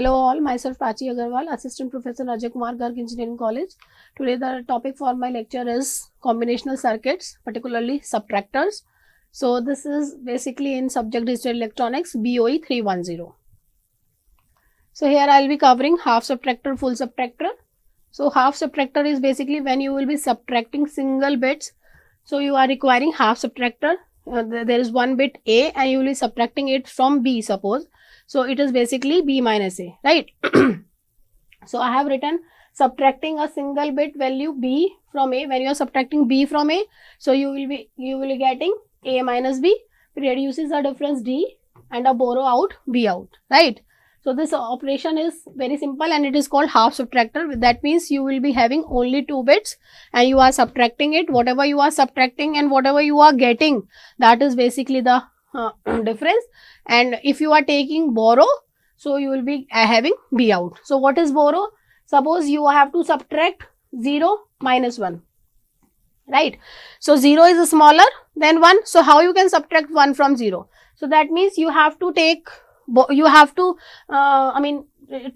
Hello all, myself Prachi Agarwal, Assistant Professor Ajay Kumar Garg Engineering College. Today the topic for my lecture is combinational circuits, particularly subtractors. So this is basically in subject digital electronics BOE 310. So here I will be covering half subtractor, full subtractor. So half subtractor is basically when you will be subtracting single bits. So you are requiring half subtractor. There is one bit A and you will be subtracting it from B, suppose. So it is basically B minus A, right? So I have written subtracting a single bit value B from A. When you are subtracting B from A, so you will be getting A minus B, reduces the difference D and a borrow out B out, right? So this operation is very simple and it is called half subtractor. That means you will be having only two bits and you are subtracting it. Whatever you are subtracting and whatever you are getting, that is basically the difference. And if you are taking borrow, so you will be having B out. So what is borrow? Suppose you have to subtract 0 minus 1, right? So 0 is smaller than 1. So how you can subtract 1 from 0? So that means you have to take,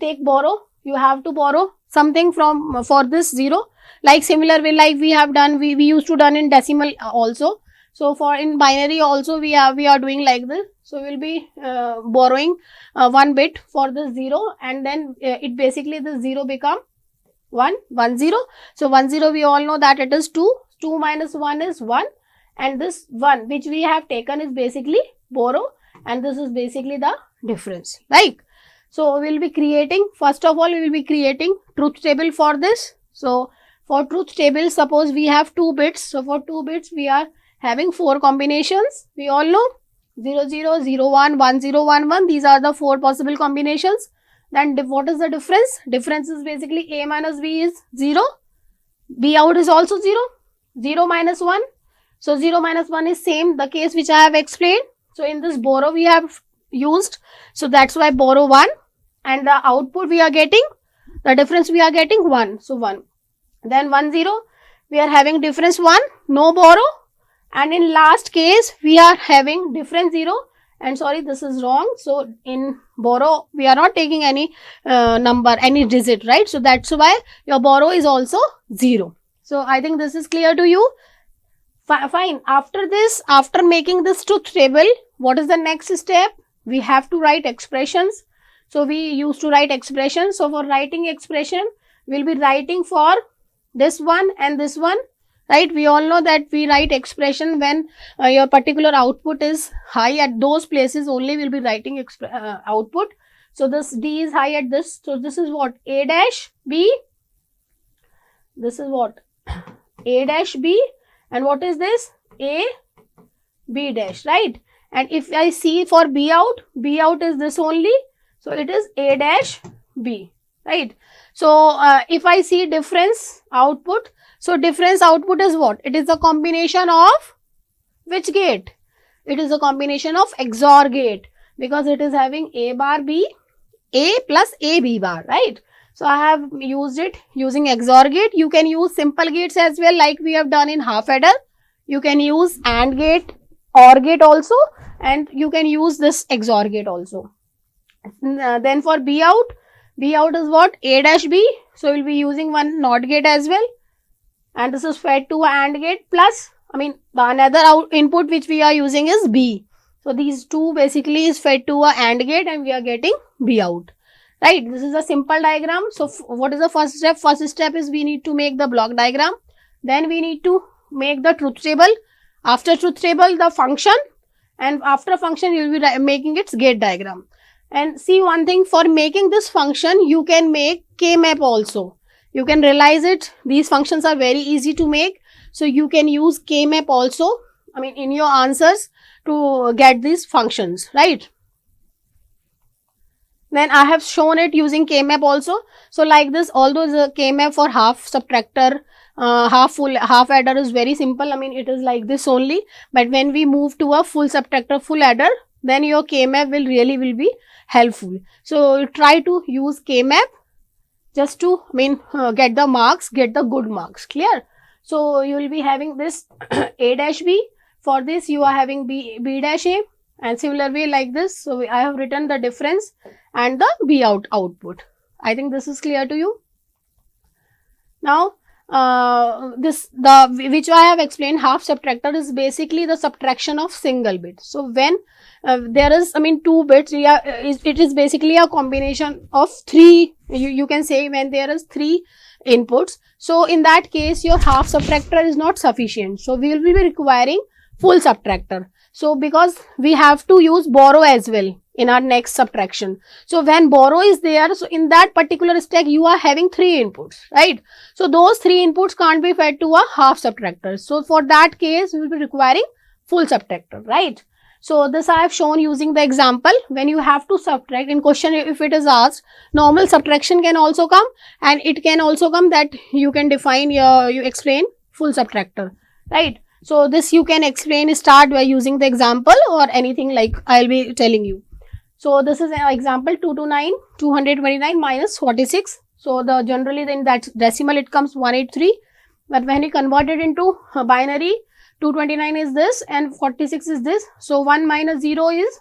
take borrow. You have to borrow something from for this 0. Like similar way, like we have done, we used to done in decimal also. So for in binary also we are doing like this. So we will be borrowing one bit for the 0 and then it basically the 0 become 1, 1, 0. So 1, 0 we all know that it is 2. 2 minus 1 is 1 and this 1 which we have taken is basically borrow and this is basically the difference, right? So we will be creating, first of all we will be creating truth table for this. So for truth table, suppose we have 2 bits. So for 2 bits we are having 4 combinations. We all know 0, 0, 0, 1, 1, 0, 1, 1. These are the 4 possible combinations. Then what is the difference? Difference is basically A minus B is 0. B out is also 0. 0 minus 1. So 0 minus 1 is same the case which I have explained. So in this borrow we have used. So that's why borrow 1 and the output we are getting, the difference we are getting 1. So 1. Then 1, 0 we are having difference 1, no borrow. And in last case we are having difference 0 and sorry this is wrong. So in borrow we are not taking any number, any digit, right? So that's why your borrow is also 0. So I think this is clear to you. Fine. After this, after making this truth table, what is the next step? We have to write expressions. So we used to write expressions. So for writing expression, we'll be writing for this one and this one, right? We all know that we write expression when your particular output is high at those places only we'll be writing output. So this D is high at this. So this is what? A dash B. This is what? A dash B. And what is this? A B dash, right? And if I see for B out is this only. So it is A dash B, right? So if I see difference output, so difference output is what? It is a combination of which gate? It is a combination of XOR gate because it is having A bar B, A plus A B bar, right? So I have used it using XOR gate. You can use simple gates as well, like we have done in half adder. You can use AND gate, OR gate also, and you can use this XOR gate also. Then for B out is what? A dash B. So we'll be using one NOT gate as well. And this is fed to a AND gate plus, the another input which we are using is B. So these two basically is fed to a AND gate and we are getting B out. Right, this is a simple diagram. So what is the first step? First step is we need to make the block diagram. Then we need to make the truth table. After truth table, the function, and after function you will be making its gate diagram. And see one thing, for making this function you can make K-map also. You can realize it. These functions are very easy to make. So you can use K-map also, in your answers to get these functions, right? Then I have shown it using K-map also. So like this, although the K-map for half subtractor, half adder is very simple. It is like this only. But when we move to a full subtractor, full adder, then your K-map will be helpful. So try to use K-map just to get the marks, get the good marks. Clear? So you will be having this A dash B. For this you are having B dash A. And similar way like this. So I have written the difference and the B out output. I think this is clear to you. Now, which I have explained, half subtractor is basically the subtraction of single bit. So when there is, I mean, 2 bits, it is basically a combination of 3. You can say when there is 3 inputs. So in that case, your half subtractor is not sufficient. So we will be requiring full subtractor. So because we have to use borrow as well in our next subtraction. So when borrow is there, so in that particular stack you are having 3 inputs, right? So those 3 inputs can't be fed to a half subtractor. So for that case we will be requiring full subtractor, right? So this I have shown using the example. When you have to subtract, in question if it is asked, normal subtraction can also come, and it can also come that you can define you explain full subtractor, right? So this you can explain, start by using the example or anything like I'll be telling you. So this is an example, 229 minus 46. So the generally in that decimal it comes 183, but when you convert it into a binary, 229 is this and 46 is this. So 1 minus 0 is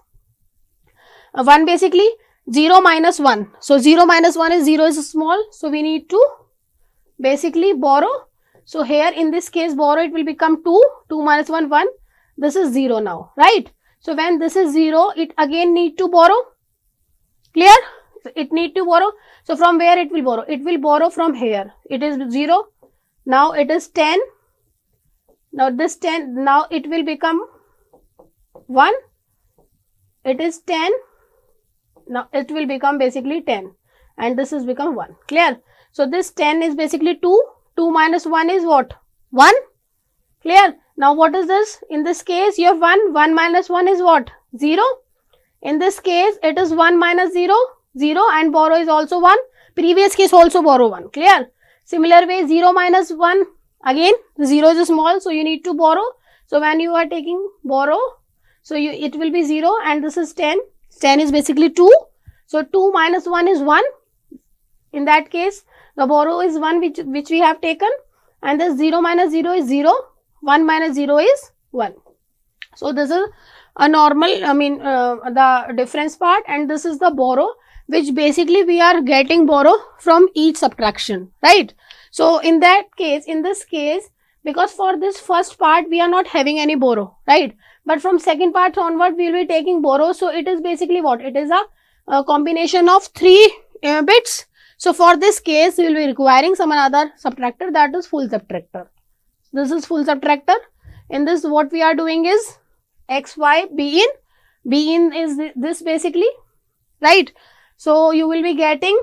1 basically, 0 minus 1. So 0 minus 1 is 0 is small. So we need to basically borrow. So here in this case borrow, it will become 2, 2 minus 1, 1. This is 0 now, right? So when this is 0, it again need to borrow. Clear? So it need to borrow. So from where it will borrow? It will borrow from here. It is 0. Now it is 10. Now this 10, now it will become 1. It is 10. Now it will become basically 10. And this is become 1. Clear? So this 10 is basically 2. 2 minus 1 is what? 1. Clear? Now what is this? In this case you have 1. 1 minus 1 is what? 0. In this case it is 1 minus 0. 0 and borrow is also 1. Previous case also borrow 1. Clear? Similar way 0 minus 1. Again the 0 is small, so you need to borrow. So when you are taking borrow, so it will be 0 and this is 10. 10 is basically 2. So 2 minus 1 is 1. In that case the borrow is 1 which we have taken, and this 0 minus 0 is 0. 1 minus 0 is 1. So this is a normal, the difference part, and this is the borrow, which basically we are getting borrow from each subtraction, right? So in that case, in this case, because for this first part we are not having any borrow, right? But from second part onward we will be taking borrow. So it is basically what? It is a combination of 3 bits. So for this case we will be requiring some another subtractor, that is full subtractor. This is full subtractor. In this what we are doing is x, y, b in. B in is this basically, right? So you will be getting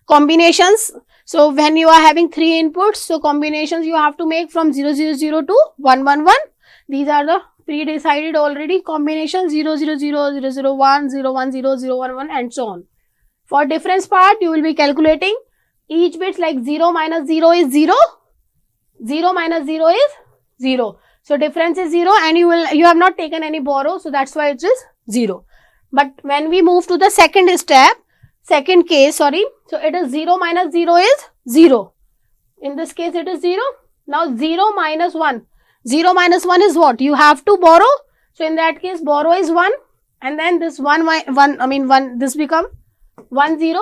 combinations. So when you are having 3 inputs, so combinations you have to make from 0, 0, 0 to 1, 1, 1. These are the pre-decided already combinations, 0, 0, 0, 0, 0, 1, 0, 1, 0, 0, 1, 1 and so on. For difference part, you will be calculating each bit, like 0 minus 0 is 0. 0 minus 0 is 0. So difference is 0 and you have not taken any borrow. So that's why it is 0. But when we move to the second case, so it is 0 minus 0 is 0. In this case it is 0. Now 0 minus 1. 0 minus 1 is what? You have to borrow. So in that case borrow is 1 and then this 1 this become 1 0.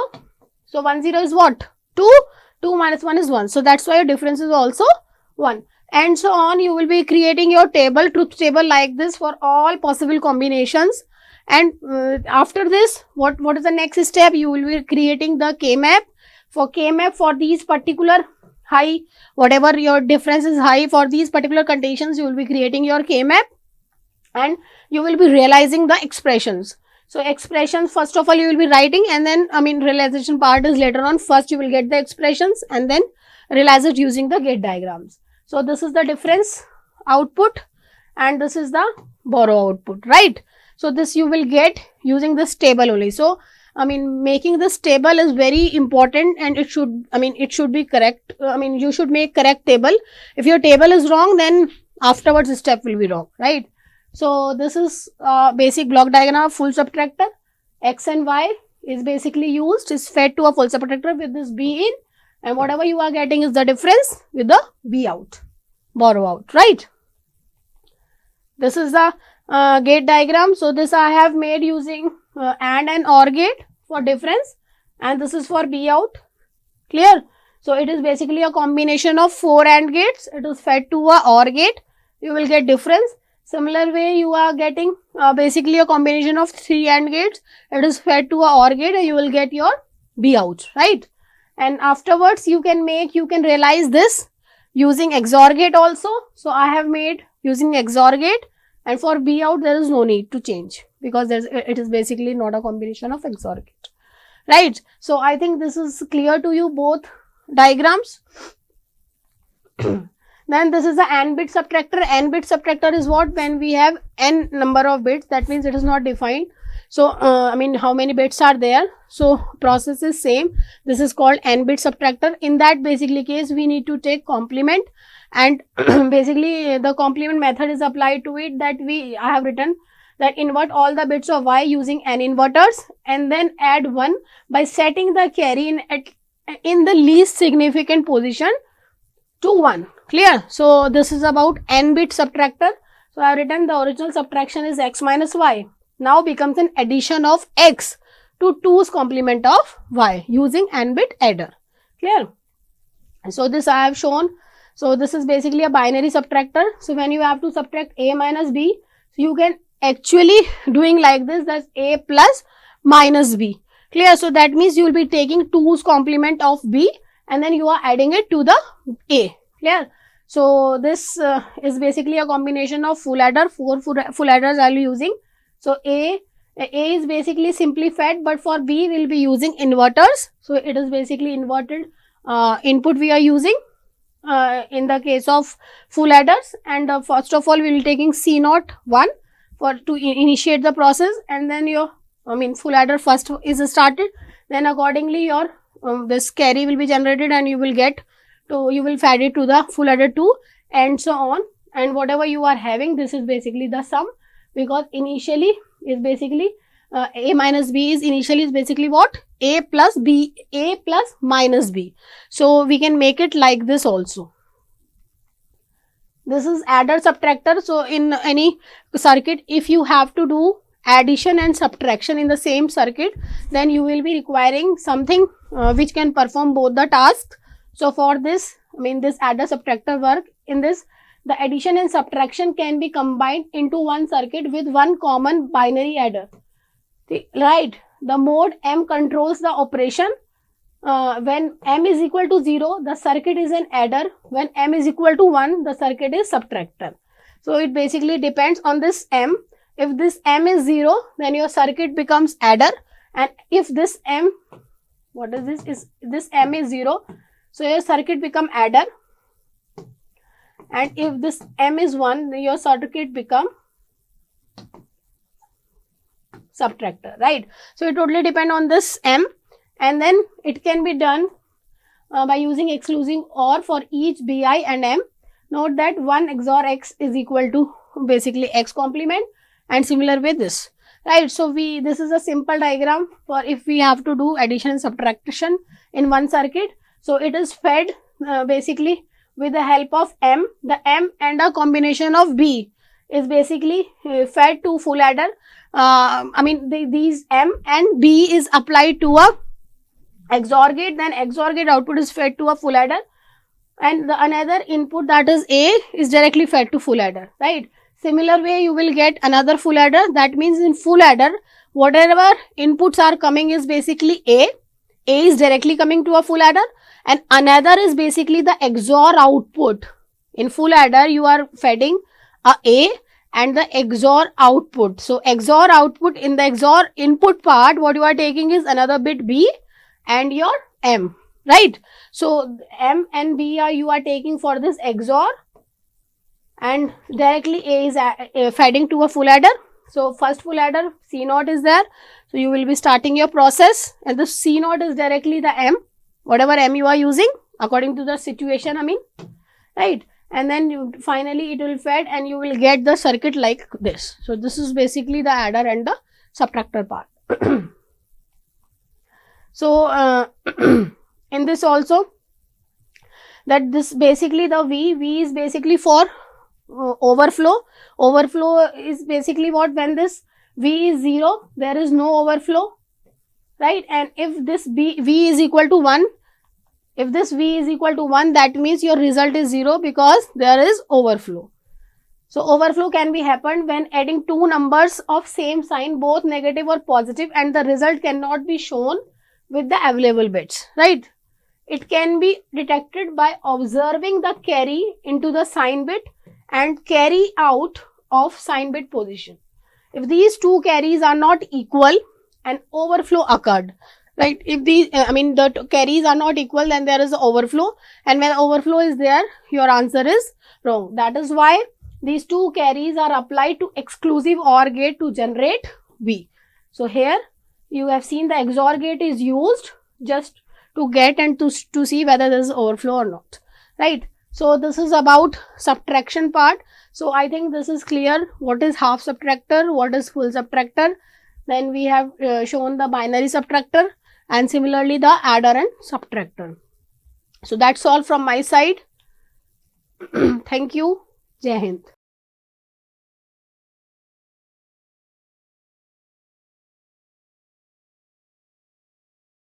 So 1 0 is what? 2. 2 minus 1 is 1. So that's why your difference is also 1. And so on. You will be creating your table, truth table like this for all possible combinations. And after this, what is the next step? You will be creating the K-map. For K-map, for these particular high, whatever your difference is high, for these particular conditions, you will be creating your K-map and you will be realizing the expressions. So expressions, first of all you will be writing, and then realization part is later on. First you will get the expressions and then realize it using the gate diagrams. So this is the difference output and this is the borrow output, right? So this you will get using this table only. So making this table is very important, and it should be correct. You should make correct table. If your table is wrong, then afterwards the step will be wrong, right? So this is basic block diagram of full subtractor. X and Y is basically used, is fed to a full subtractor with this B in, and whatever you are getting is the difference with the B out, borrow out, right? This is the gate diagram. So this I have made using AND and OR gate for difference, and this is for B out. Clear? So it is basically a combination of 4 AND gates. It is fed to a OR gate. You will get difference. Similar way, you are getting basically a combination of 3 AND gates. It is fed to a OR gate and you will get your B out, right? And afterwards, you can realize this using XOR gate also. So I have made using XOR gate, and for B out, there is no need to change because it is basically not a combination of XOR gate, right? So I think this is clear to you, both diagrams. Then this is the AND bit subtractor. AND bit subtractor is what? When we have n number of bits, that means it is not defined. So I mean, how many bits are there? So process is same. This is called AND bit subtractor. In that basically case, we need to take complement, and basically the complement method is applied to it. That I have written that invert all the bits of y using n inverters, and then add 1 by setting the carry in the least significant position to 1. Clear? So this is about n bit subtractor. So I have written the original subtraction is x minus y. Now becomes an addition of x to 2's complement of y using n bit adder. Clear? So this I have shown. So this is basically a binary subtractor. So when you have to subtract a minus b, so you can actually doing like this, that's a plus minus b. Clear? So that means you will be taking 2's complement of b and then you are adding it to the a. Clear? So this is basically a combination of full adder. 4 full adders I will be using. So A is basically simply fed, but for B we will be using inverters. So it is basically inverted input we are using in the case of full adders. And first of all, we will be taking C0 1 to initiate the process, and then your full adder first is started. Then accordingly your this carry will be generated, and you will fed it to the full adder 2, and so on. And whatever you are having, this is basically the sum, because initially is basically a minus b is initially is basically what? A plus b, a plus minus b. So we can make it like this also. This is adder subtractor. So in any circuit, if you have to do addition and subtraction in the same circuit, then you will be requiring something which can perform both the tasks. So for this, this adder subtractor work, in this the addition and subtraction can be combined into one circuit with one common binary adder. Right? The mode M controls the operation. When M is equal to 0, the circuit is an adder. When M is equal to 1, the circuit is subtractor. So it basically depends on this M. If this M is 0, then your circuit becomes adder. And if this M, what is this? Is this M is 0, so your circuit become adder. And if this M is 1, your circuit become subtractor, right? So it totally depend on this M, and then it can be done by using exclusive OR for each Bi and M. Note that 1 XOR X is equal to basically X complement, and similar with this, right? So this is a simple diagram for if we have to do addition and subtraction in one circuit. So it is fed basically with the help of M. The M and a combination of B is basically fed to full adder. These M and B is applied to a XOR gate, then XOR gate output is fed to a full adder, and the another input, that is A, is directly fed to full adder, right? Similar way you will get another full adder. That means in full adder, whatever inputs are coming is basically A is directly coming to a full adder, and another is basically the XOR output. In full adder, you are feeding A and the XOR output. So XOR output, in the XOR input part, what you are taking is another bit B and your M, right? So M and B you are taking for this XOR, and directly A is feeding to a full adder. So first full adder C0 is there. So you will be starting your process, and the C0 is directly the M, whatever M you are using according to the situation, right? And then finally it will fed, and you will get the circuit like this. So this is basically the adder and the subtractor part. So in this also, that this basically the V is basically for overflow. Overflow is basically what? When this V is 0, there is no overflow, right? And if this V is equal to 1, if this V is equal to 1, that means your result is 0 because there is overflow. So overflow can be happened when adding two numbers of same sign, both negative or positive, and the result cannot be shown with the available bits, right? It can be detected by observing the carry into the sign bit and carry out of sign bit position. If these two carries are not equal, an overflow occurred, right? If these, the carries are not equal, then there is overflow, and when overflow is there, your answer is wrong. That is why these two carries are applied to exclusive OR gate to generate B. So here you have seen the XOR gate is used just to get and to see whether there is overflow or not, right? So this is about subtraction part. So I think this is clear. What is half subtractor? What is full subtractor? Then we have shown the binary subtractor and similarly the adder and subtractor. So that's all from my side. Thank you. Jai Hind.